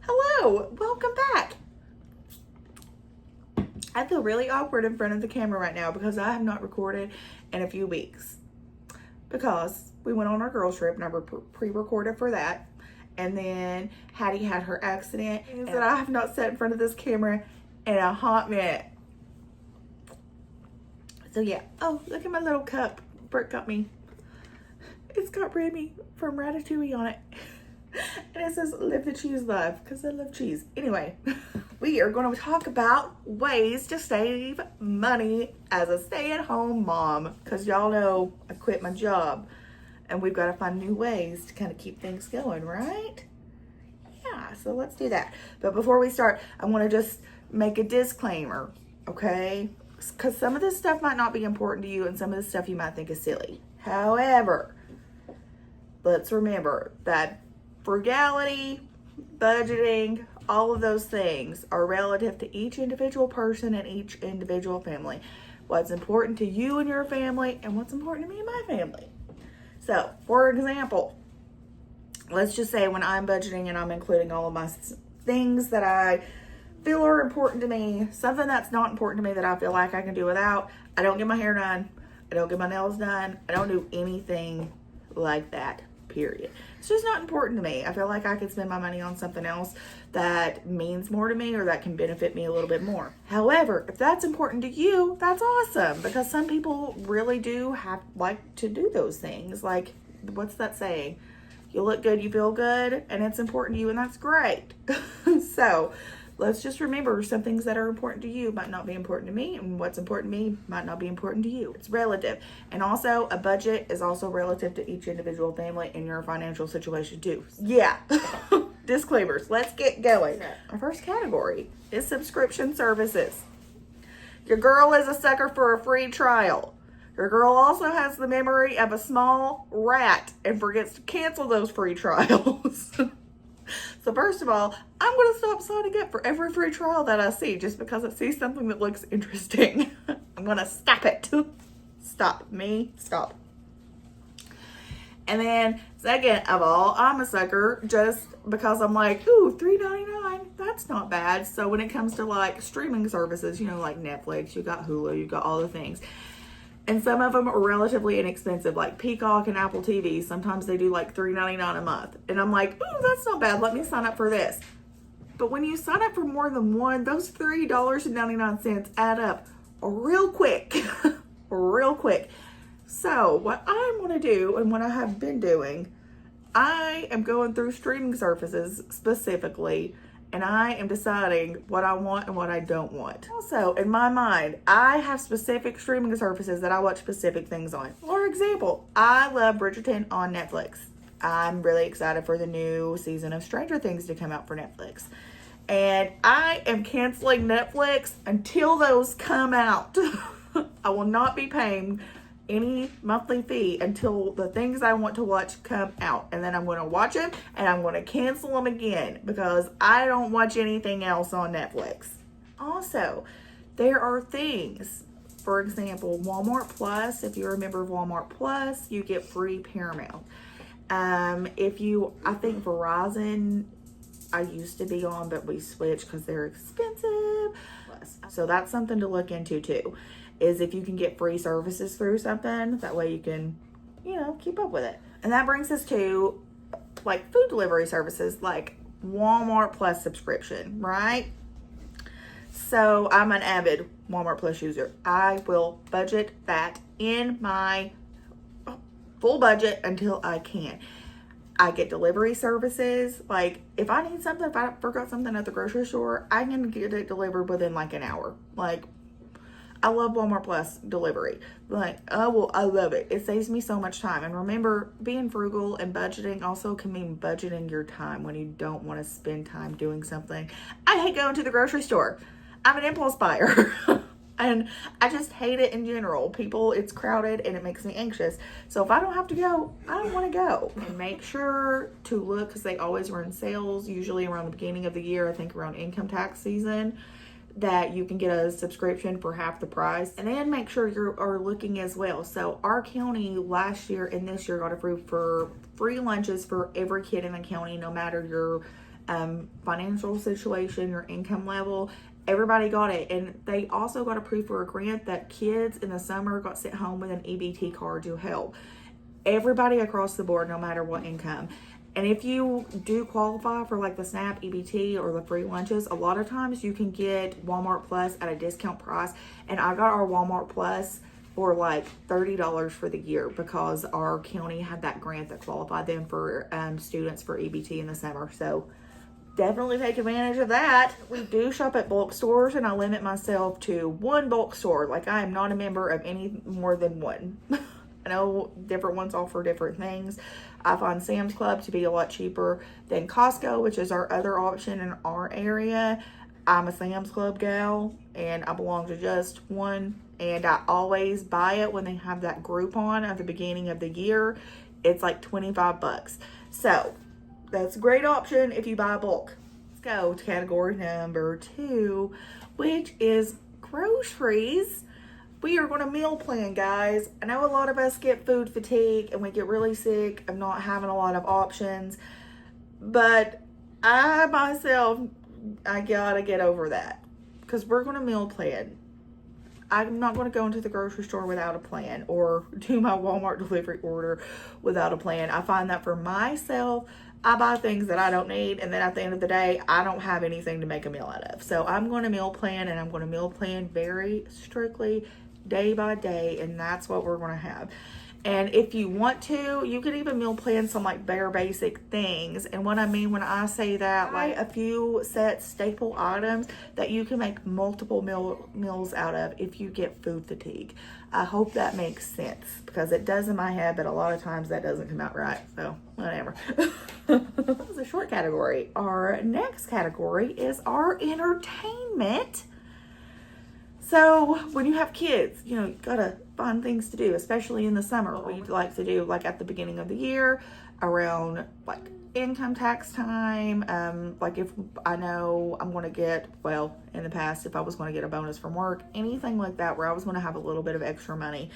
Hello, welcome back. I feel really awkward in front of the camera right now because I have not recorded in a few weeks. Because we went on our girls trip and I pre-recorded for that. And then Hattie had her accident. And that I have not sat in front of this camera in a hot minute. So yeah. Oh, look at my little cup Brooke got me. It's got Remy from Ratatouille on it. And it says live the cheese life because I love cheese. Anyway, we are going to talk about ways to save money as a stay-at-home mom, because y'all know I quit my job and we've got to find new ways to kind of keep things going, right? Yeah, so let's do that. But before we start, I want to just make a disclaimer, okay? Because some of this stuff might not be important to you and some of the stuff you might think is silly. However, let's remember that frugality, budgeting, all of those things are relative to each individual person and each individual family. What's important to you and your family and what's important to me and my family. So, for example, let's just say when I'm budgeting and I'm including all of my things that I feel are important to me, something that's not important to me that I feel like I can do without, I don't get my hair done, I don't get my nails done, I don't do anything like that. Period. It's just not important to me. I feel like I could spend my money on something else that means more to me or that can benefit me a little bit more. However, if that's important to you, that's awesome, because some people really do like to do those things. Like, what's that saying? You look good, you feel good, and it's important to you, and that's great. So let's just remember, some things that are important to you might not be important to me, and what's important to me might not be important to you. It's relative. And also, a budget is also relative to each individual family and your financial situation too. Yeah. Disclaimers. Let's get going. Our first category is subscription services. Your girl is a sucker for a free trial. Your girl also has the memory of a small rat and forgets to cancel those free trials. So first of all, I'm going to stop signing up for every free trial that I see just because I see something that looks interesting. I'm going to stop it. Stop. And then second of all, I'm a sucker just because I'm like, ooh, $3.99, that's not bad. So when it comes to like streaming services, you know, like Netflix, you got Hulu, you got all the things. And some of them are relatively inexpensive, like Peacock and Apple TV. Sometimes they do like $3.99 a month. And I'm like, ooh, that's not bad. Let me sign up for this. But when you sign up for more than one, those $3.99 add up real quick. Real quick. So what I'm going to do, and what I have been doing, I am going through streaming services specifically, and I am deciding what I want and what I don't want. Also, in my mind, I have specific streaming services that I watch specific things on. For example, I love Bridgerton on Netflix. I'm really excited for the new season of Stranger Things to come out for Netflix. And I am canceling Netflix until those come out. I will not be paying any monthly fee until the things I want to watch come out, and then I'm going to watch them and I'm going to cancel them again because I don't watch anything else on Netflix. Also, there are things, for example, Walmart Plus. If you remember Walmart Plus, you get free Paramount. I think Verizon I used to be on, but we switched because they're expensive. So that's something to look into too, is if you can get free services through something, that way you can, keep up with it. And that brings us to like food delivery services like Walmart Plus subscription, right? So I'm an avid Walmart Plus user. I will budget that in my full budget until I can. I get delivery services. Like if I need something, if I forgot something at the grocery store, I can get it delivered within like an hour. Like I love Walmart Plus delivery. Like, I love it. It saves me so much time. And remember, being frugal and budgeting also can mean budgeting your time when you don't want to spend time doing something. I hate going to the grocery store. I'm an impulse buyer. And I just hate it in general. It's crowded and it makes me anxious. So if I don't have to go, I don't want to go. And make sure to look, because they always run sales, usually around the beginning of the year, I think around income tax season, that you can get a subscription for half the price. And then make sure you are looking as well. So our county last year and this year got approved for free lunches for every kid in the county, no matter your financial situation, your income level. Everybody got it. And they also got approved for a grant that kids in the summer got sent home with an EBT card to help. Everybody across the board, no matter what income. And if you do qualify for like the SNAP EBT or the free lunches, a lot of times you can get Walmart Plus at a discount price. And I got our Walmart Plus for like $30 for the year because our county had that grant that qualified them for students for EBT in the summer. So definitely take advantage of that. We do shop at bulk stores, and I limit myself to one bulk store. Like, I am not a member of any more than one. I know different ones offer different things. I find Sam's Club to be a lot cheaper than Costco, which is our other option in our area. I'm a Sam's Club gal, and I belong to just one, and I always buy it when they have that Groupon at the beginning of the year. It's like $25. So that's a great option if you buy bulk. Let's go to category number 2, which is groceries. We are going to meal plan, guys. I know a lot of us get food fatigue and we get really sick of not having a lot of options, but I myself, I gotta get over that because we're going to meal plan. I'm not going to go into the grocery store without a plan or do my Walmart delivery order without a plan. I find that for myself, I buy things that I don't need, and then at the end of the day, I don't have anything to make a meal out of. So I'm going to meal plan, and I'm going to meal plan very strictly day by day, and that's what we're going to have. And if you want to, you can even meal plan some like bare basic things. And what I mean when I say that, like a few set staple items that you can make multiple meals out of if you get food fatigue. I hope that makes sense because it does in my head, but a lot of times that doesn't come out right. So whatever. That was a short category. Our next category is our entertainment. So when you have kids, you know, you gotta find things to do, especially in the summer. What we'd like to do, like at the beginning of the year, around like income tax time. Like if I know I'm gonna get, well, in the past, if I was gonna get a bonus from work, anything like that, where I was gonna have a little bit of extra money,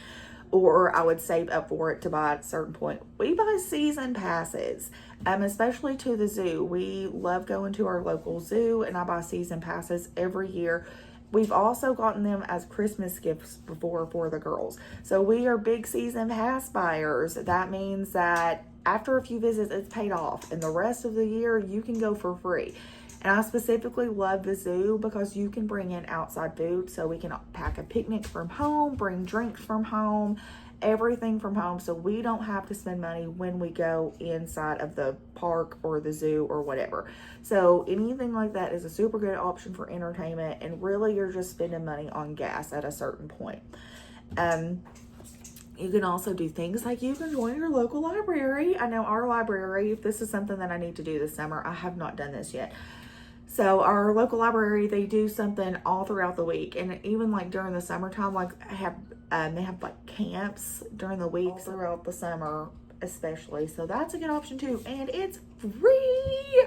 or I would save up for it to buy at a certain point. We buy season passes, especially to the zoo. We love going to our local zoo, and I buy season passes every year. We've also gotten them as Christmas gifts before for the girls. So we are big season pass buyers. That means that after a few visits, it's paid off. And the rest of the year, you can go for free. And I specifically love the zoo because you can bring in outside food. So we can pack a picnic from home, bring drinks from home, everything from home. So we don't have to spend money when we go inside of the park or the zoo or whatever. So anything like that is a super good option for entertainment. And really, you're just spending money on gas at a certain point. You can also do things like you can join your local library. I know our library, if this is something that I need to do this summer, I have not done this yet. So our local library, they do something all throughout the week. And even like during the summertime, like they have like camps during the week throughout the summer, especially. So that's a good option too. And it's free.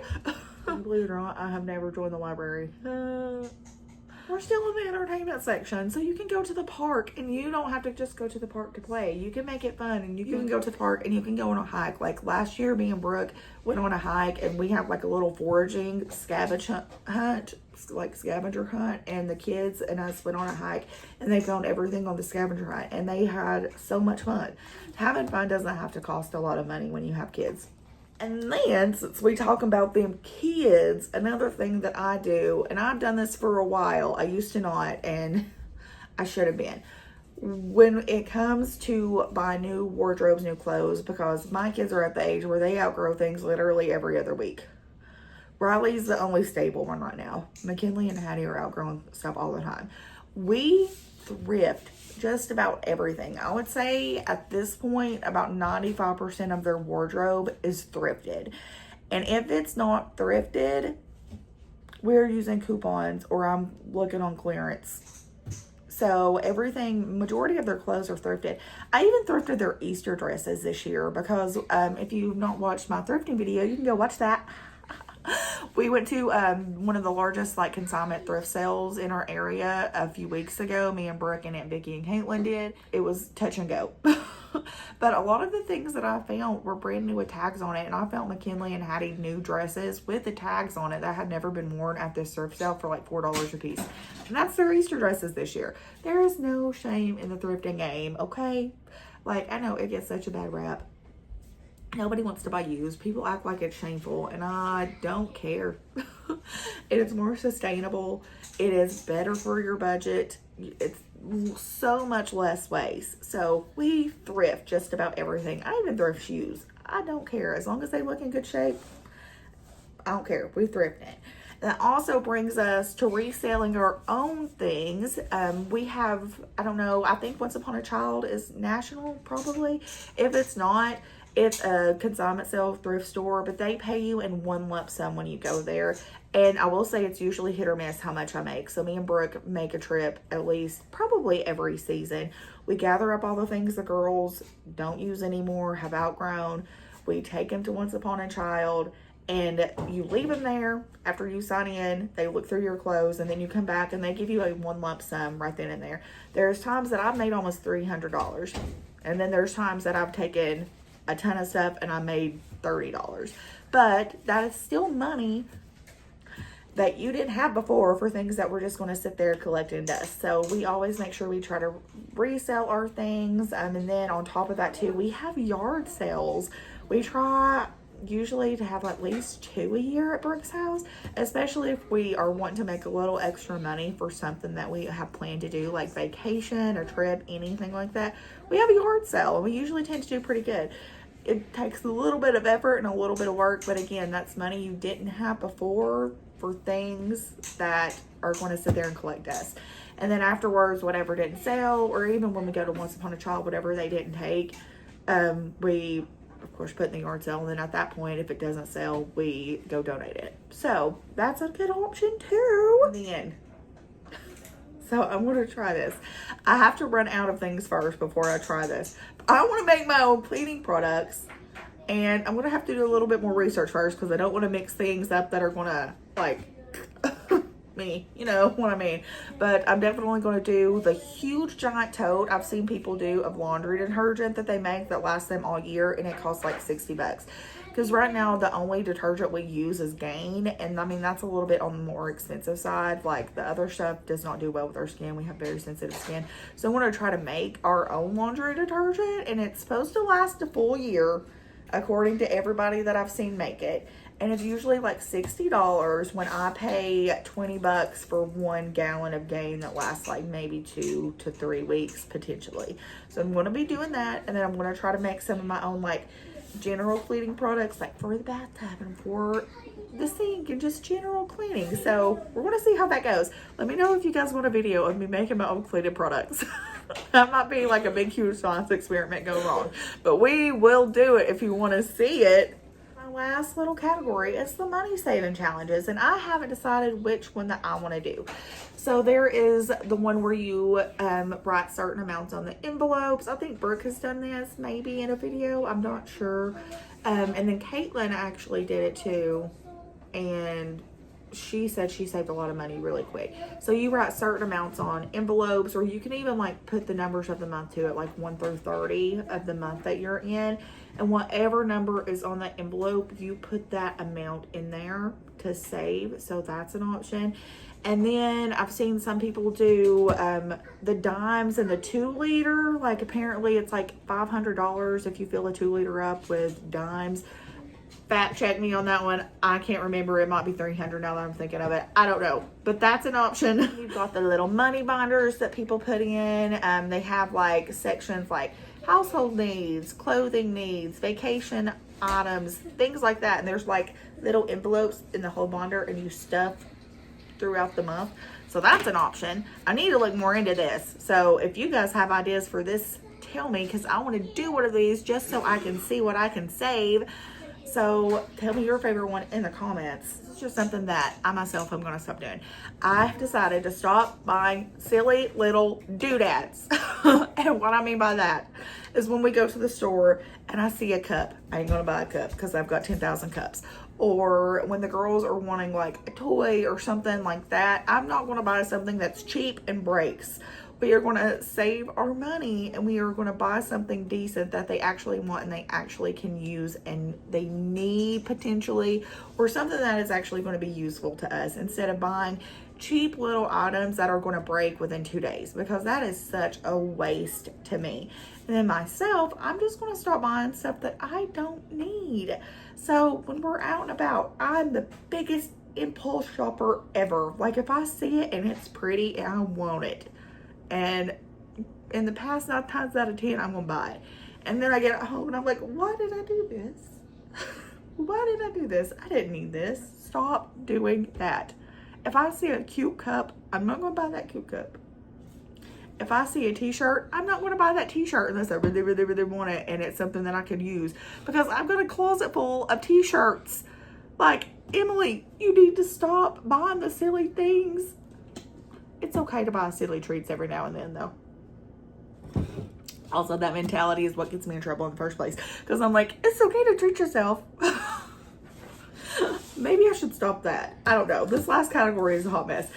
Believe it or not, I have never joined the library. We're still in the entertainment section, so you can go to the park, and you don't have to just go to the park to play. You can make it fun, and you can go to the park, and you can go on a hike. Like last year, me and Brooke went on a hike, and we have like a little foraging scavenger hunt, and the kids and us went on a hike, and they found everything on the scavenger hunt, and they had so much fun. Having fun doesn't have to cost a lot of money when you have kids. And then, since we talk about them kids, another thing that I do, and I've done this for a while, I used to not, and I should have been. When it comes to buy new wardrobes, new clothes, because my kids are at the age where they outgrow things literally every other week. Riley's the only stable one right now. McKinley and Hattie are outgrowing stuff all the time. We thrift just about everything. I would say at this point, about 95% of their wardrobe is thrifted. And if it's not thrifted, we're using coupons or I'm looking on clearance. So everything, majority of their clothes are thrifted. I even thrifted their Easter dresses this year because if you've not watched my thrifting video, you can go watch that. We went to one of the largest like consignment thrift sales in our area a few weeks ago. Me and Brooke and Aunt Vicky and Caitlin did. It was touch and go. But a lot of the things that I found were brand new with tags on it. And I found McKinley and Hattie new dresses with the tags on it that had never been worn at this thrift sale for like $4 a piece. And that's their Easter dresses this year. There is no shame in the thrifting game, okay? Like, I know it gets such a bad rap. Nobody wants to buy used. People act like it's shameful, and I don't care. It is more sustainable. It is better for your budget. It's so much less waste. So we thrift just about everything. I even thrift shoes. I don't care. As long as they look in good shape, I don't care. We thrift it. That also brings us to reselling our own things. We have, I don't know, I think Once Upon a Child is national, probably. If it's not, it's a consignment sale thrift store, but they pay you in one lump sum when you go there. And I will say it's usually hit or miss how much I make. So me and Brooke make a trip at least probably every season. We gather up all the things the girls don't use anymore, have outgrown. We take them to Once Upon a Child. And you leave them there after you sign in. They look through your clothes, and then you come back and they give you a one lump sum right then and there. There's times that I've made almost $300. And then there's times that I've taken a ton of stuff and I made $30. But that is still money that you didn't have before for things that were just going to sit there collecting dust. So we always make sure we try to resell our things. And then on top of that too, we have yard sales. We try usually to have at least 2 a year at Brooke's house, especially if we are wanting to make a little extra money for something that we have planned to do, like vacation or trip, anything like that. We have a yard sale, and we usually tend to do pretty good. It takes a little bit of effort and a little bit of work, but again, that's money you didn't have before for things that are going to sit there and collect dust. And then afterwards, whatever didn't sell, or even when we go to Once Upon a Child, whatever they didn't take, we of course put in the yard sale. And then at that point, if it doesn't sell, we go donate it. So that's a good option too. In the end. So I'm going to try this. I have to run out of things first before I try this. I want to make my own cleaning products, and I'm going to have to do a little bit more research first because I don't want to mix things up that are going to like me, you know what I mean. But I'm definitely going to do the huge giant tote I've seen people do of laundry detergent that they make that lasts them all year, and it costs like $60. Because right now the only detergent we use is Gain, and I mean that's a little bit on the more expensive side. Like the other stuff does not do well with our skin. We have very sensitive skin, so I'm going to try to make our own laundry detergent, and it's supposed to last a full year according to everybody that I've seen make it. And it's usually like $60 when I pay $20 for 1 gallon of Gain that lasts like maybe 2 to 3 weeks potentially. So I'm going to be doing that, and then I'm going to try to make some of my own like general cleaning products, like for the bathtub and for the sink and just general cleaning. So we're going to see how that goes. Let me know if you guys want a video of me making my own cleaning products. That might be like a big huge science experiment go wrong, but we will do it if you want to see it. Last little category is the money saving challenges, and I haven't decided which one that I want to do. So there is the one where you write certain amounts on the envelopes. I think Brooke has done this maybe in a video, I'm not sure. And then Caitlin actually did it too, and she said she saved a lot of money really quick. So you write certain amounts on envelopes, or you can even like put the numbers of the month to it, like 1 through 30 of the month that you're in, and whatever number is on that envelope, you put that amount in there to save. So that's an option. And then I've seen some people do the dimes and the 2 liter. Like apparently it's like $500 if you fill a 2 liter up with dimes. Fact check me on that one. I can't remember. It might be $300 now that I'm thinking of it. I don't know, but that's an option. You've got the little money binders that people put in. They have like sections like household needs, clothing needs, vacation items, things like that. And there's like little envelopes in the whole binder, and you stuff throughout the month. So that's an option. I need to look more into this. So if you guys have ideas for this, tell me, because I want to do one of these just so I can see what I can save. So tell me your favorite one in the comments. It's just something that I myself am going to stop doing. I've decided to stop buying silly little doodads. And what I mean by that is when we go to the store and I see a cup, I ain't going to buy a cup because I've got 10,000 cups. Or when the girls are wanting like a toy or something like that, I'm not going to buy something that's cheap and breaks. we are going to save our money and we are going to buy something decent that they actually want and they actually can use and they need potentially, or something that is actually going to be useful to us, instead of buying cheap little items that are going to break within 2 days, because that is such a waste to me. And then myself, I'm just going to start buying stuff that I don't need. So when we're out and about, I'm the biggest impulse shopper ever. Like, if I see it and it's pretty and I want it, and in the past 9 times out of 10, I'm gonna buy it. And then I get home and I'm like, why did I do this? Why did I do this? I didn't need this. Stop doing that. If I see a cute cup, I'm not gonna buy that cute cup. If I see a t-shirt, I'm not gonna buy that t-shirt unless I really, really, really want it and it's something that I could use, because I've got a closet full of t-shirts. Like, Emily, you need to stop buying the silly things. It's okay to buy silly treats every now and then, though. Also, that mentality is what gets me in trouble in the first place, because I'm like, it's okay to treat yourself. Maybe I should stop that. I don't know. This last category is a hot mess.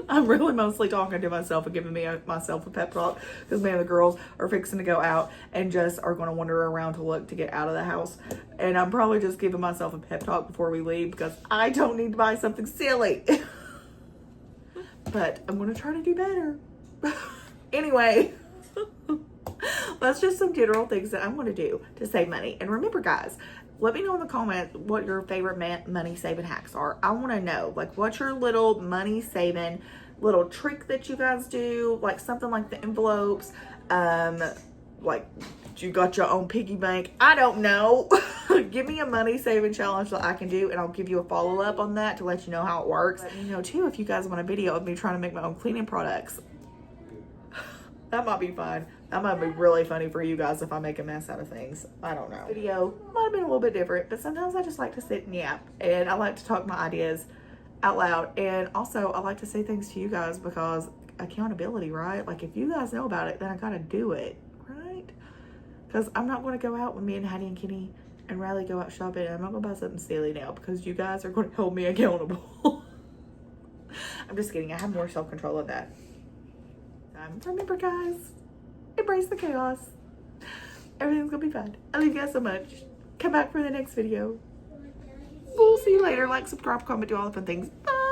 I'm really mostly talking to myself and giving myself a pep talk, because man, the girls are fixing to go out and just are going to wander around to look to get out of the house. And I'm probably just giving myself a pep talk before we leave, because I don't need to buy something silly. But I'm going to try to do better. Anyway, that's just some general things that I'm going to do to save money. And remember, guys, let me know in the comments what your favorite money saving hacks are. I want to know, like, what's your little money saving little trick that you guys do, like something like the envelopes, like you got your own piggy bank. I don't know. Give me a money saving challenge that I can do, and I'll give you a follow up on that to let you know how it works. Let me know too if you guys want a video of me trying to make my own cleaning products. That might be fun. That might be really funny for you guys if I make a mess out of things. I don't know. Video might have been a little bit different, but sometimes I just like to sit and yap, and I like to talk my ideas out loud. And also I like to say things to you guys, because accountability, right? Like, if you guys know about it, then I gotta do it, right? Because I'm not going to go out with me and Hattie and Kenny and Riley go out shopping. I'm not going to buy something silly now, because you guys are going to hold me accountable. I'm just kidding. I have more self-control of that. Remember, guys, embrace the chaos. Everything's going to be fine. I love you guys so much. Come back for the next video. We'll see you later. Like, subscribe, comment, do all the fun things. Bye.